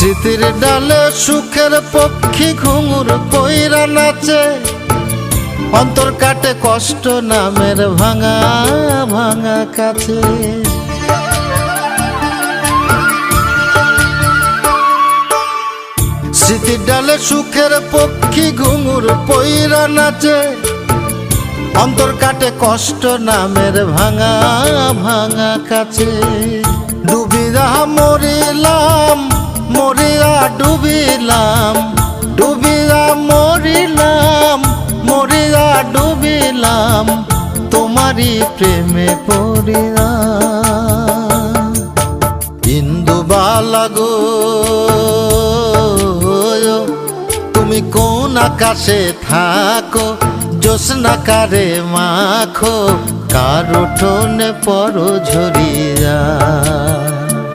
স্মৃতির ডালে সুখের পক্ষী ঘুঙুর পইরা নাচে, অন্তর কাটে কষ্ট নামের ভাঙা ভাঙা কাছে। স্মৃতির ডালে সুখের পক্ষী ঘুঙুর পইরা নাচে, অন্তর কাটে কষ্ট নামের ভাঙা ভাঙা কাছে। ডুবিয়া মরিলাম মরিয়া ডুবিলাম, ডুবিয়া মরিলাম মরিয়া ডুবিলাম, তোমারই প্রেমে পড়িয়া। ইন্দুবালা গো তুমি কোন আকাশে থাকো, জ্যোৎস্না কারে মাখো, কার উঠোনে পর ঝরিয়া।